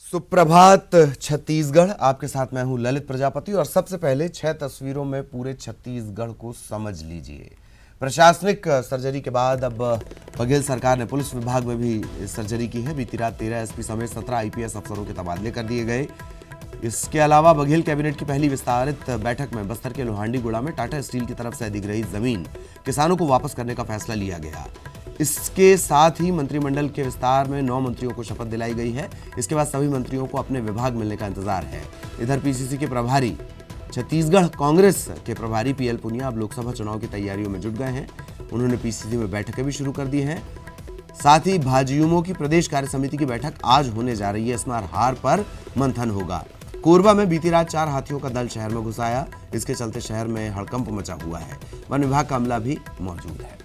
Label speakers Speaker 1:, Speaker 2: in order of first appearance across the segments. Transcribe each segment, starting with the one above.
Speaker 1: सुप्रभात छत्तीसगढ़। आपके साथ मैं हूं ललित प्रजापति और सबसे पहले 6 तस्वीरों में पूरे छत्तीसगढ़ को समझ लीजिए। प्रशासनिक सर्जरी के बाद अब बघेल सरकार ने पुलिस विभाग में भी सर्जरी की है। बीती रात 13 एसपी समेत 17 आईपीएस अफसरों के तबादले कर दिए गए। इसके अलावा बघेल कैबिनेट की पहली विस्तारित बैठक में बस्तर के लोहांडीगुड़ा में टाटा स्टील की तरफ से अधिग्रहित जमीन किसानों को वापस करने का फैसला लिया गया। इसके साथ ही मंत्रिमंडल के विस्तार में 9 मंत्रियों को शपथ दिलाई गई है। इसके बाद सभी मंत्रियों को अपने विभाग मिलने का इंतजार है। इधर पीसीसी के प्रभारी छत्तीसगढ़ कांग्रेस के प्रभारी पीएल पुनिया अब लोकसभा चुनाव की तैयारियों में जुट गए हैं। उन्होंने पीसीसी में बैठकें भी शुरू कर दी हैं। साथ ही भाजयुमो की प्रदेश कार्य समिति की बैठक आज होने जा रही है। इसमें हार पर मंथन होगा। कोरबा में बीती रात 4 हाथियों का दल शहर में घुस आया। इसके चलते शहर में हड़कंप मचा हुआ है। वन विभाग का अमला भी मौजूद है।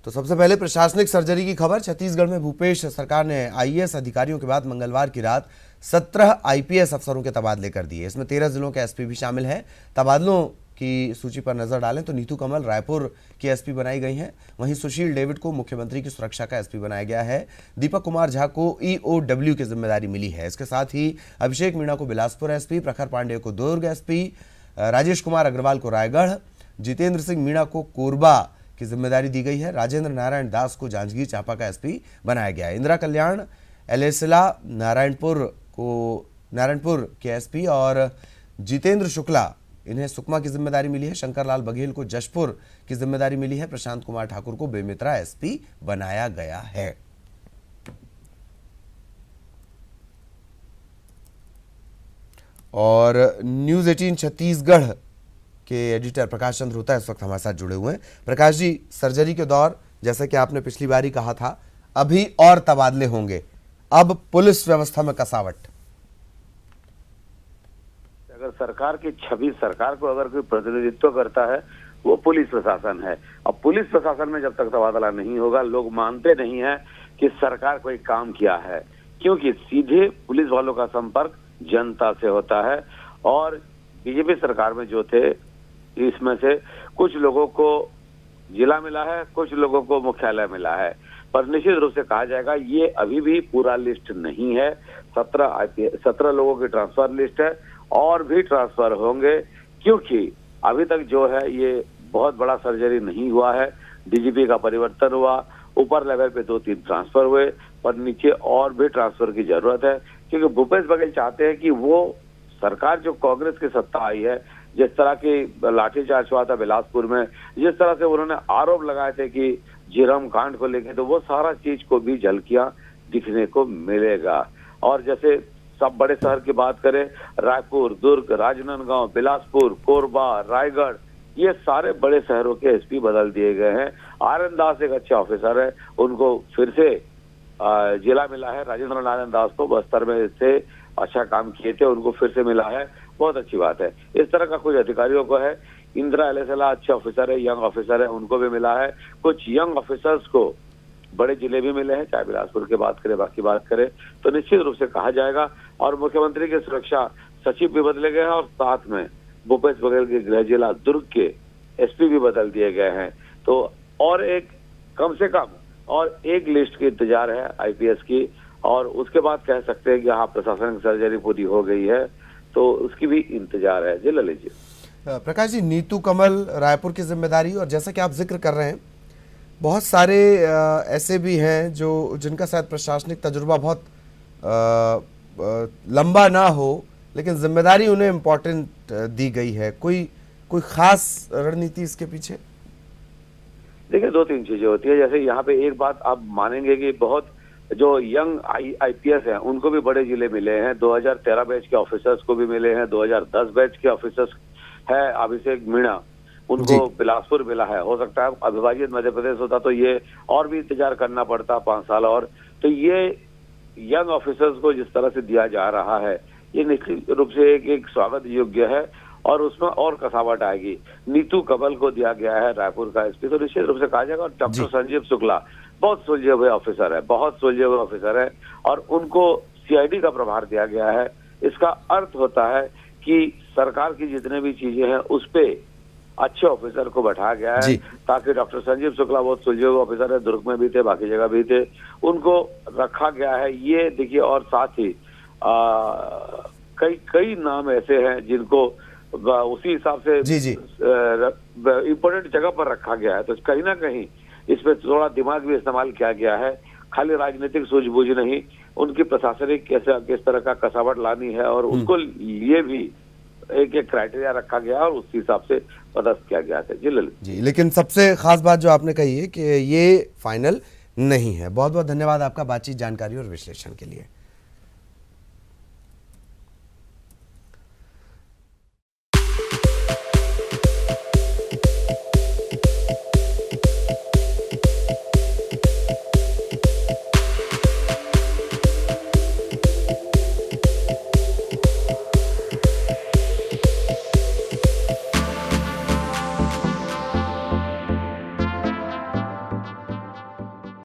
Speaker 1: तो सबसे पहले प्रशासनिक सर्जरी की खबर। छत्तीसगढ़ में भूपेश सरकार ने आईएएस अधिकारियों के बाद मंगलवार की रात 17 आईपीएस अफसरों के तबादले कर दिए। इसमें 13 जिलों के एसपी भी शामिल हैं। तबादलों की सूची पर नजर डालें तो नीतू कमल रायपुर की एसपी बनाई गई हैं। वहीं सुशील डेविड को मुख्यमंत्री की सुरक्षा का एसपी बनाया गया है। दीपक कुमार झा को ईओडब्ल्यू की जिम्मेदारी मिली है। इसके साथ ही अभिषेक मीणा को बिलासपुर एसपी, प्रखर पांडेय को दुर्ग एसपी, राजेश कुमार अग्रवाल को रायगढ़, जितेंद्र सिंह मीणा को कोरबा की जिम्मेदारी दी गई है। राजेंद्र नारायण दास को जांजगीर चांपा का एसपी बनाया गया है। इंदिरा कल्याण एलेसिला नारायणपुर के एसपी और जितेंद्र शुक्ला इन्हें सुकमा की जिम्मेदारी मिली है। शंकर लाल बघेल को जशपुर की जिम्मेदारी मिली है। प्रशांत कुमार ठाकुर को बेमेतरा एसपी बनाया गया है। और न्यूज 18 छत्तीसगढ़ के एडिटर प्रकाश चंद्र होता है इस वक्त हमारे साथ जुड़े हुए हैं। प्रकाश जी, सर्जरी के दौर जैसा कि आपने पिछली बार ही कहा था, अभी और तबादले होंगे। अब पुलिस व्यवस्था में कसावट।
Speaker 2: अगर सरकार की छवि, सरकार को अगर कोई प्रतिनिधित्व करता है वो पुलिस प्रशासन है। अब पुलिस प्रशासन में जब तक तबादला नहीं होगा, लोग मानते नहीं है कि सरकार कोई काम किया है, क्योंकि सीधे पुलिस वालों का संपर्क जनता से होता है। और बीजेपी सरकार में जो थे, इसमें से कुछ लोगों को जिला मिला है, कुछ लोगों को मुख्यालय मिला है, पर निश्चित रूप से कहा जाएगा ये अभी भी पूरा लिस्ट नहीं है। 17 लोगों की ट्रांसफर लिस्ट है और भी ट्रांसफर होंगे, क्योंकि अभी तक जो है ये बहुत बड़ा सर्जरी नहीं हुआ है। डीजीपी का परिवर्तन हुआ, ऊपर लेवल पे 2-3 ट्रांसफर हुए, पर नीचे और भी ट्रांसफर की जरूरत है, क्योंकि भूपेश बघेल चाहते हैं कि वो सरकार जो कांग्रेस की सत्ता आई है, जिस तरह की लाठीचार्ज हुआ था बिलासपुर में, जिस तरह से उन्होंने आरोप लगाए थे कि झीरम कांड को लेकर, तो वो सारा चीज को भी झलकियां दिखने को मिलेगा। और जैसे सब बड़े शहर की बात करें, रायपुर, दुर्ग, राजनांदगांव, बिलासपुर, कोरबा, रायगढ़, ये सारे बड़े शहरों के एसपी बदल दिए गए हैं। आनंद दास एक अच्छे ऑफिसर है, उनको फिर से जिला मिला है। राजेंद्र नारायण दास को बस्तर में से अच्छा काम किए थे, उनको फिर से मिला है, बहुत अच्छी बात है। इस तरह का कुछ अधिकारियों को है। इंदिरा एलेसला अच्छे ऑफिसर है, यंग ऑफिसर है, उनको भी मिला है। कुछ यंग ऑफिसर्स को बड़े जिले भी मिले हैं, चाहे बिलासपुर की बात करें, बाकी बात करें, तो निश्चित रूप से कहा जाएगा। और मुख्यमंत्री के सुरक्षा सचिव भी बदले गए हैं और साथ में भूपेश बघेल के गृह जिला दुर्ग के एसपी भी बदल दिए गए हैं। तो और एक कम से कम और एक लिस्ट की इंतजार है आईपीएस की, और उसके बाद कह सकते हैं कि हाँ प्रशासनिक सर्जरी पूरी हो गई है, तो उसकी भी इंतजार है। जी ले लीजिए
Speaker 1: प्रकाश जी, नीतू कमल रायपुर की जिम्मेदारी, और जैसा कि आप जिक्र कर रहे हैं, बहुत सारे ऐसे भी हैं जो जिनका शायद प्रशासनिक तजुर्बा बहुत लंबा ना हो, लेकिन जिम्मेदारी उन्हें इम्पोर्टेंट दी गई है। कोई खास रणनीति इसके पीछे?
Speaker 2: देखिए, 2-3 चीजें होती है। जैसे यहाँ पे एक बात आप मानेंगे कि बहुत जो यंग आईपीएस हैं उनको भी बड़े जिले मिले हैं। 2013 बैच के ऑफिसर्स को भी मिले हैं, 2010 बैच के ऑफिसर्स है। अभिषेक मीणा, उनको बिलासपुर मिला है। हो सकता है अविभाजित मध्य प्रदेश होता तो ये और भी इंतजार करना पड़ता 5 साल और। तो ये यंग ऑफिसर्स को जिस तरह से दिया जा रहा है, ये निश्चित रूप से एक स्वागत योग्य है, और उसमें और कसावट आएगी। नीतू कमल को दिया गया है रायपुर का एसपी, तो निश्चित रूप से कहा जाएगा। और डॉक्टर संजीव शुक्ला बहुत सुलझे हुए ऑफिसर है, बहुत सुलझे हुए ऑफिसर है, और उनको सीआईडी का प्रभार दिया गया है। इसका अर्थ होता है कि सरकार की जितने भी चीजें हैं उस पे अच्छे ऑफिसर को बैठा गया है
Speaker 1: जी।
Speaker 2: ताकि डॉक्टर संजीव शुक्ला बहुत सुलझे हुए ऑफिसर है, दुर्ग में भी थे, बाकी जगह भी थे, उनको रखा गया है। ये देखिए, और साथ ही कई कई नाम ऐसे हैं जिनको उसी हिसाब से
Speaker 1: जी जी
Speaker 2: इम्पोर्टेंट जगह पर रखा गया है। तो कहीं ना कहीं इसमें थोड़ा दिमाग भी इस्तेमाल किया गया है, खाली राजनीतिक सूझबूझ नहीं, उनकी प्रशासनिक किस तरह का कसावट लानी है, और उनको लिए भी एक एक क्राइटेरिया रखा गया और उस हिसाब से पदस्थ किया गया था। जी ललित
Speaker 1: जी, लेकिन सबसे खास बात जो आपने कही है कि ये फाइनल नहीं है। बहुत बहुत धन्यवाद आपका बातचीत, जानकारी और विश्लेषण के लिए।